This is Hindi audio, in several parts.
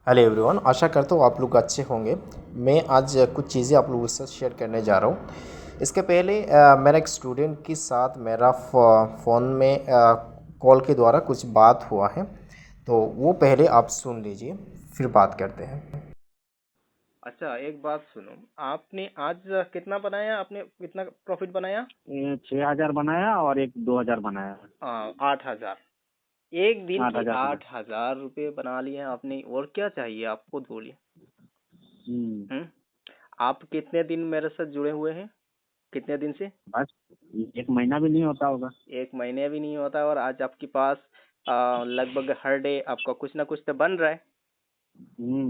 हेलो एवरीवन, आशा करता हूँ आप लोग अच्छे होंगे। मैं आज कुछ चीज़ें आप लोगों के साथ शेयर करने जा रहा हूँ। इसके पहले मेरा एक स्टूडेंट के साथ मेरा फ़ोन में कॉल के द्वारा कुछ बात हुआ है, तो वो पहले आप सुन लीजिए, फिर बात करते हैं। अच्छा, एक बात सुनो। आपने आज कितना बनाया? आपने कितना प्रॉफिट बनाया? 6,000 बनाया और एक 2,000 बनाया। 8,000। एक दिन की 8,000 बनाया। 8,000 रुपये बना लिए आपने, और क्या चाहिए आपको? बोलिए। हम्म। हम्म। आप कितने दिन मेरे साथ जुड़े हुए हैं? कितने दिन से? बस 1 महीना भी नहीं होता होगा। 1 महीने भी नहीं होता, और आज आपके पास लगभग हर डे आपका कुछ ना कुछ तो बन रहा है।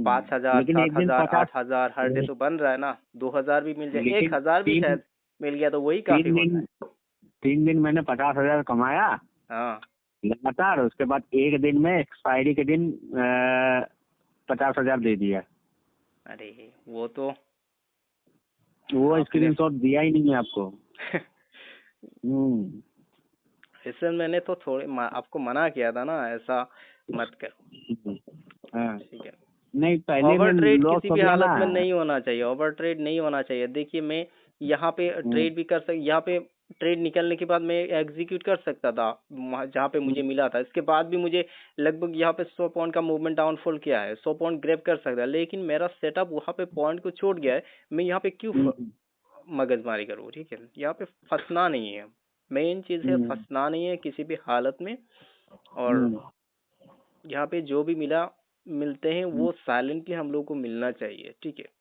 5,000, लेकिन सात एक दिन हजार 50। 8,000 हर डे तो बन रहा है ना। 2,000 भी मिल जाए, लेकिन 1,000 भी तीन शायद मिल गया तो वही काफी तीन होता दिन है। 3 दिन मैंने 50,000 कमाया हाँ। लगातार। उसके बाद एक दिन में एक्सपायरी के दिन 50,000 दे दिया। अरे, वो तो वो आपने स्क्रीनशॉट दिया ही नहीं है आपको। हम्म। ऐसे मैंने तो आपको मना किया था ना, ऐसा मत करो। हाँ। ठीक है। नहीं, पहले में ओवर ट्रेड लॉस किसी हो भी गया हालत ना। में नहीं होना चाहिए। ओवर ट्रेड नहीं होना चाहिए। देखिए, मैं यहाँ पे हम्म, ट्रेड भी कर यहाँ पे ट्रेड निकलने के बाद मैं एग्जीक्यूट कर सकता था जहाँ पे मुझे मिला था। इसके बाद भी मुझे लगभग यहाँ पे 100 पॉइंट का मूवमेंट डाउनफॉल किया है, 100 पॉइंट ग्रैब कर सकता है, लेकिन मेरा सेटअप वहाँ पे पॉइंट को छोड़ गया है। मैं यहाँ पे क्यों हम्म, मगजमारी करूँ? ठीक है, यहाँ पे फंसना नहीं है। मेन चीज है, हम्म, फंसना नहीं है किसी भी हालत में। और हम्म, यहाँ पे जो भी मिलते हैं हम्म, वो साइलेंटली हम लोग को मिलना चाहिए। ठीक है,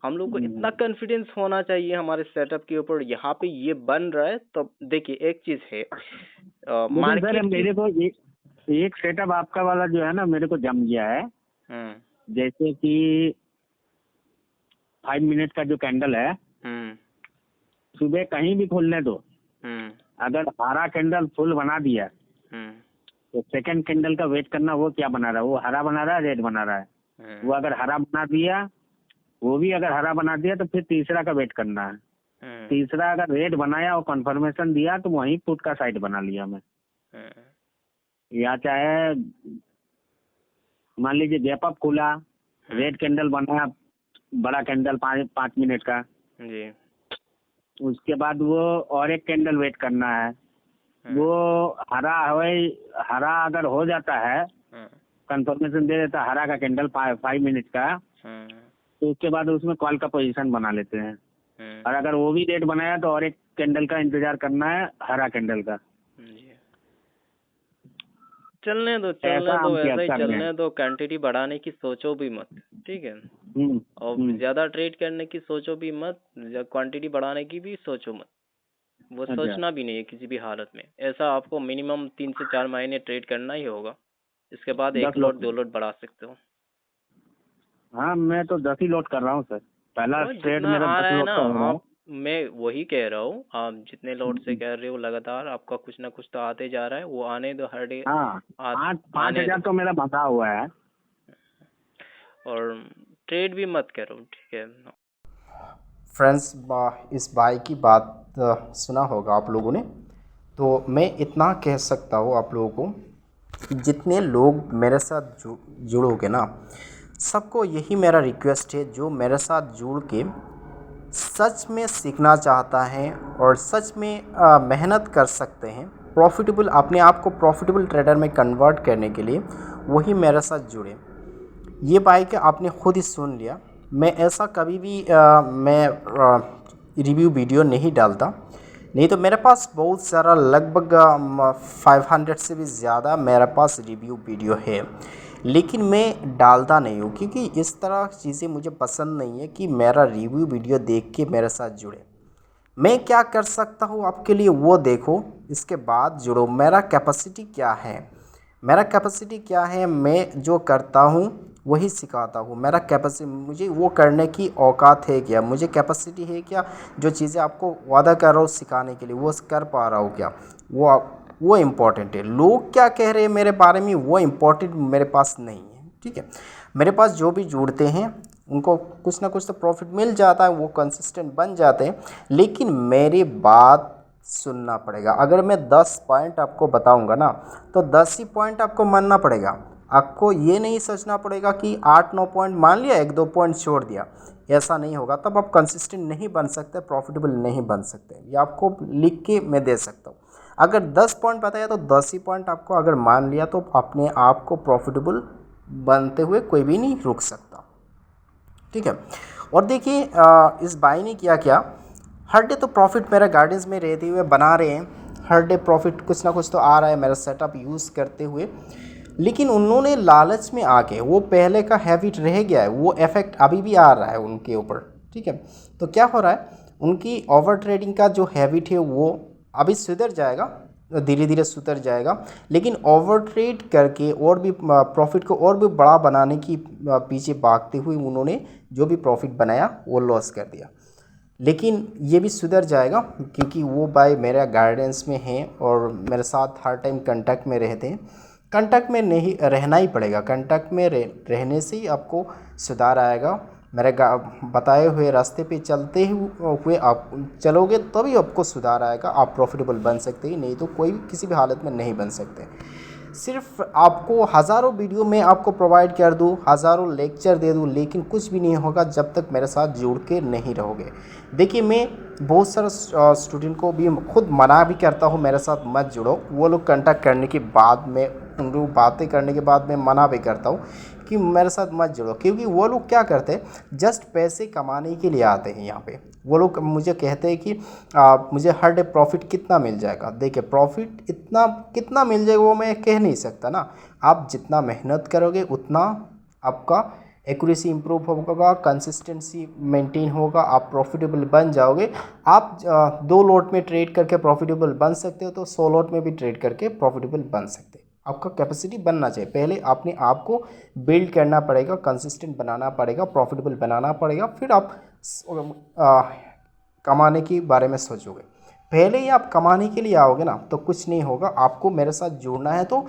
हम लोग को हम्म। इतना कॉन्फिडेंस होना चाहिए हमारे सेटअप के ऊपर। यहाँ पे ये बन रहा है, तो देखिए एक चीज है, लेकिन सर मार्केट की। मेरे को एक सेटअप आपका वाला जो है ना, मेरे को जम गया है। हम्म। जैसे कि 5 मिनट का जो कैंडल है, हम्म। सुबह कहीं भी खोलने दो, हम्म। अगर हरा कैंडल फुल बना दिया हम्म। तो सेकंड कैंडल का वेट करना, वो क्या बना रहा है, वो हरा बना रहा है, रेड बना रहा है। हम्म। वो अगर हरा बना दिया, वो भी अगर हरा बना दिया तो फिर तीसरा का वेट करना है। हम्म। तीसरा अगर रेड बनाया और कंफर्मेशन दिया तो वहीं पुट का साइड बना लिया मैं। हम्म। या चाहे मान लीजिए गैप अप खुला, हम्म। रेड कैंडल बना, बड़ा कैंडल 5 5 मिनट का, जी। उसके बाद वो और एक कैंडल वेट करना है। हम्म। वो हरा हो, हरा अगर हो जाता है, हम्म। कंफर्मेशन दे देता है हरा का कैंडल 5 मिनट का, हम्म। तो उसके बाद उसमें कॉल का पोजीशन बना लेते हैं। हम्म। और अगर वो भी रेड बनाया तो और एक कैंडल का इंतजार करना है, हरा कैंडल का। जी। चलने दो, चलने ऐसा दो, हम क्या ऐसा ही कर रहे हैं। चलने दो। क्वांटिटी बढ़ाने की सोचो भी मत। ठीक है। हम्म, और हम्म। ज्यादा ट्रेड करने की सोचो भी मत, क्वांटिटी बढ़ाने की भी सोचो मत। वो अच्छा। सोचना भी नहीं है किसी भी हालत में। ऐसा आपको मिनिमम 3 से 4 महीने ट्रेड करना ही होगा। इसके बाद एक 10 लोट। लोट 2 लोट बढ़ा सकते हो। हाँ, मैं तो 10 ही लोट कर रहा हूँ सर। पहला तो ट्रेड जितना मेरा आ 10 रहा है लोट ना, का हो रहा है। आप मैं वही कह रहा हूँ, आप जितने लोट से हम्म। कह रहे हो लगातार आपका कुछ ना कुछ तो आते जा रहा है, वो आने दो हर डे। हाँ, पाँच पाँच आने हजार दो। तो मेरा बंधा हुआ है। और ट्रेड भी मत करो। ठीक है। फ्रेंड्स, इस भाई की बात सुना होगा आप लोगों ने, तो मैं इतना कह सकता हूँ आप लोगों को कि जितने लोग मेरे साथ जुड़ोगे ना, सबको यही मेरा रिक्वेस्ट है, जो मेरे साथ जुड़ के सच में सीखना चाहता है और सच में मेहनत कर सकते हैं, प्रॉफिटेबल अपने आप को प्रॉफिटेबल ट्रेडर में कन्वर्ट करने के लिए, वही मेरे साथ जुड़े। ये बाइक आपने खुद ही सुन लिया। मैं ऐसा कभी भी मैं रिव्यू वीडियो नहीं डालता। नहीं तो मेरे पास बहुत सारा लगभग 500 से भी ज़्यादा मेरे पास रिव्यू वीडियो है, लेकिन मैं डालता नहीं हूँ क्योंकि इस तरह चीज़ें मुझे पसंद नहीं है कि मेरा रिव्यू वीडियो देख के मेरे साथ जुड़े। मैं क्या कर सकता हूँ आपके लिए वो देखो, इसके बाद जुड़ो। मेरा कैपेसिटी क्या है, मेरा कैपेसिटी क्या है, मैं जो करता हूँ वही सिखाता हूँ। मेरा कैपेसिटी, मुझे वो करने की औकात है क्या, मुझे कैपेसिटी है क्या, जो चीज़ें आपको वादा कर रहा हूँ सिखाने के लिए वो कर पा रहा हूँ क्या, वो इम्पोर्टेंट है। लोग क्या कह रहे हैं मेरे बारे में वो इम्पोर्टेंट मेरे पास नहीं है। ठीक है, मेरे पास जो भी जुड़ते हैं उनको कुछ ना कुछ तो प्रॉफिट मिल जाता है, वो कंसिस्टेंट बन जाते हैं, लेकिन मेरी बात सुनना पड़ेगा। अगर मैं 10 पॉइंट आपको बताऊंगा ना, तो 10 ही पॉइंट आपको मानना पड़ेगा। आपको ये नहीं सोचना पड़ेगा कि 8-9 पॉइंट मान लिया, 1-2 पॉइंट छोड़ दिया, ऐसा नहीं होगा। तब आप कंसिस्टेंट नहीं बन सकते, प्रॉफिटेबल नहीं बन सकते। ये आपको लिख के मैं दे सकता हूँ। अगर 10 पॉइंट बताया तो 10 ही पॉइंट आपको अगर मान लिया तो अपने आप को प्रॉफिटेबल बनते हुए कोई भी नहीं रुक सकता, ठीक है। और देखिए इस बाई ने किया क्या, हर डे तो प्रॉफिट मेरा गाइडेंस में रहते हुए बना रहे हैं, हर डे प्रॉफिट कुछ ना कुछ तो आ रहा है मेरा सेटअप यूज़ करते हुए। लेकिन उन्होंने लालच में आके, वो पहले का हैबिट रह गया है, वो इफेक्ट अभी भी आ रहा है उनके ऊपर, ठीक है। तो क्या हो रहा है, उनकी ओवर ट्रेडिंग का जो हैबिट है वो अभी सुधर जाएगा, धीरे धीरे सुधर जाएगा। लेकिन ओवर ट्रेड करके और भी प्रॉफिट को और भी बड़ा बनाने की पीछे भागते हुए उन्होंने जो भी प्रॉफिट बनाया वो लॉस कर दिया। लेकिन ये भी सुधर जाएगा क्योंकि वो भाई मेरा गाइडेंस में है और मेरे साथ हर टाइम कांटेक्ट में रहते हैं। कांटेक्ट में नहीं रहना ही पड़ेगा, कांटेक्ट में रहने से ही आपको सुधार आएगा। मेरे बताए हुए रास्ते पे चलते हुए आप चलोगे तभी आपको सुधार आएगा, आप प्रॉफिटेबल बन सकते हैं, नहीं तो कोई किसी भी हालत में नहीं बन सकते। सिर्फ आपको हज़ारों वीडियो में आपको प्रोवाइड कर दूँ, हज़ारों लेक्चर दे दूँ, लेकिन कुछ भी नहीं होगा जब तक मेरे साथ जुड़ के नहीं रहोगे। देखिए मैं बहुत सारे स्टूडेंट को भी खुद मना भी करता हूँ मेरे साथ मत जुड़ो, वो लोग कांटेक्ट करने के बाद में, उन लोग बातें करने के बाद मैं मना भी करता हूँ कि मेरे साथ मत जुड़ो, क्योंकि वो लोग क्या करते हैं, जस्ट पैसे कमाने के लिए आते हैं यहाँ पे। वो लोग मुझे कहते हैं कि मुझे हर डे प्रॉफिट कितना मिल जाएगा। देखिए प्रॉफिट इतना कितना मिल जाएगा वो मैं कह नहीं सकता ना, आप जितना मेहनत करोगे उतना आपका एक्यूरेसी इंप्रूव होगा, कंसिस्टेंसी मेंटेन होगा, आप प्रॉफिटेबल बन जाओगे। आप 2 लॉट में ट्रेड करके प्रॉफिटेबल बन सकते हो तो 100 लॉट में भी ट्रेड करके प्रॉफिटेबल बन सकते हो। आपका कैपेसिटी बनना चाहिए, पहले अपने आप को बिल्ड करना पड़ेगा, कंसिस्टेंट बनाना पड़ेगा, प्रॉफिटेबल बनाना पड़ेगा, फिर आप कमाने के बारे में सोचोगे। पहले ही आप कमाने के लिए आओगे ना तो कुछ नहीं होगा। आपको मेरे साथ जुड़ना है तो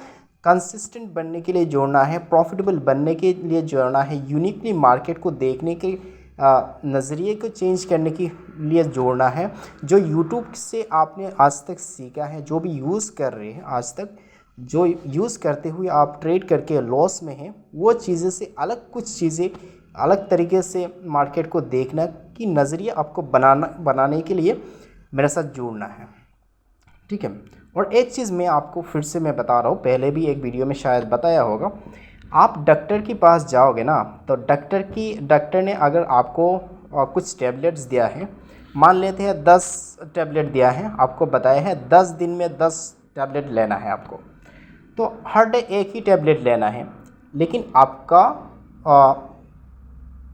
कंसिस्टेंट बनने के लिए जोड़ना है, प्रॉफिटेबल बनने के लिए जोड़ना है, यूनिकली मार्केट को देखने के नज़रिए को चेंज करने के लिए जोड़ना है। जो यूट्यूब से आपने आज तक सीखा है, जो भी यूज़ कर रहे हैं आज तक, जो यूज़ करते हुए आप ट्रेड करके लॉस में हैं, वो चीज़ें से अलग कुछ चीज़ें अलग तरीके से मार्केट को देखना की नज़रिया आपको बनाने के लिए मेरे साथ जुड़ना है, ठीक है। और एक चीज़ मैं आपको फिर से मैं बता रहा हूँ, पहले भी एक वीडियो में शायद बताया होगा। आप डॉक्टर के पास जाओगे ना तो डॉक्टर ने अगर आपको कुछ टैबलेट्स दिया है, मान लेते हैं 10 टैबलेट दिया है, आपको बताया है 10 दिन में 10 टैबलेट लेना है आपको, तो हर डे एक ही टैबलेट लेना है। लेकिन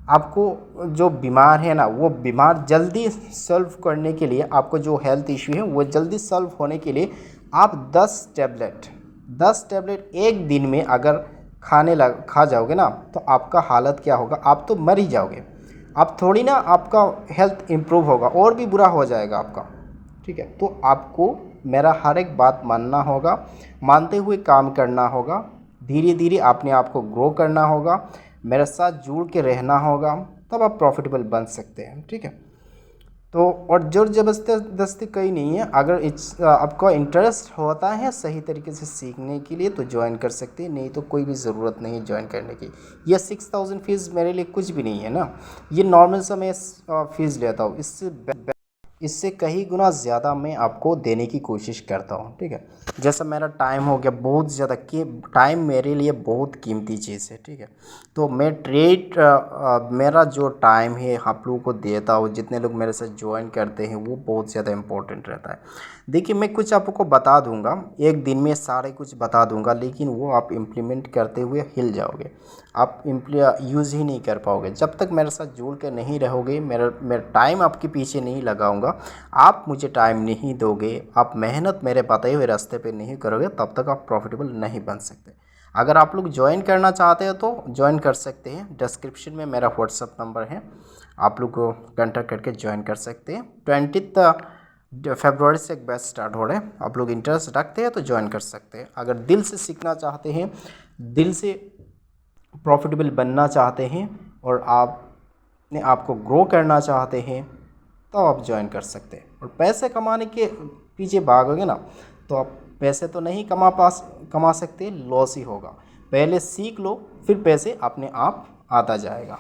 आपको जो बीमार है ना, वो बीमार जल्दी सॉल्व करने के लिए, आपको जो हेल्थ इशू है वो जल्दी सॉल्व होने के लिए आप 10 टैबलेट एक दिन में अगर खा जाओगे ना तो आपका हालत क्या होगा, आप तो मर ही जाओगे। आप थोड़ी ना आपका हेल्थ इम्प्रूव होगा, और भी बुरा हो जाएगा आपका, ठीक है। तो आपको मेरा हर एक बात मानना होगा, मानते हुए काम करना होगा, धीरे धीरे अपने आप को ग्रो करना होगा, मेरे साथ जुड़ के रहना होगा, तब आप प्रॉफिटेबल बन सकते हैं, ठीक है। तो और जोर जबरदस्ती कहीं नहीं है, अगर आपका इंटरेस्ट होता है सही तरीके से सीखने के लिए तो ज्वाइन कर सकते हैं, नहीं तो कोई भी ज़रूरत नहीं ज्वाइन करने की। ये 6000 फीस मेरे लिए कुछ भी नहीं है ना, ये नॉर्मल सा मैं फ़ीस लेता हूँ, इससे कई गुना ज़्यादा मैं आपको देने की कोशिश करता हूँ, ठीक है। जैसा मेरा टाइम हो गया बहुत ज़्यादा, कि टाइम मेरे लिए बहुत कीमती चीज़ है, ठीक है। तो मैं मेरा जो टाइम है आप लोगों को देता हूँ, जितने लोग मेरे साथ ज्वाइन करते हैं वो बहुत ज़्यादा इम्पोर्टेंट रहता है। देखिए मैं कुछ आपको बता दूंगा, एक दिन में सारे कुछ बता दूंगा, लेकिन वो आप इम्प्लीमेंट करते हुए हिल जाओगे, आप यूज़ ही नहीं कर पाओगे। जब तक मेरे साथ जुड़ के नहीं रहोगे, मेरा टाइम आपके पीछे नहीं लगाऊंगा, आप मुझे टाइम नहीं दोगे, आप मेहनत मेरे बताए हुए रास्ते पे नहीं करोगे, तब तक आप प्रॉफिटेबल नहीं बन सकते। अगर आप लोग ज्वाइन करना चाहते हो तो ज्वाइन कर सकते हैं, डिस्क्रिप्शन में मेरा व्हाट्सअप नंबर है, आप लोग को कॉन्टैक्ट करके ज्वाइन कर सकते हैं। 20 फरवरी से एक बैच स्टार्ट हो रहा है, आप लोग इंटरेस्ट रखते हैं तो ज्वाइन कर सकते हैं। अगर दिल से सीखना चाहते हैं, दिल से प्रॉफिटेबल बनना चाहते हैं और अपने आप को ग्रो करना चाहते हैं तो आप ज्वाइन कर सकते हैं। और पैसे कमाने के पीछे भागोगे ना तो आप पैसे तो नहीं कमा सकते, लॉस ही होगा। पहले सीख लो, फिर पैसे अपने आप आता जाएगा।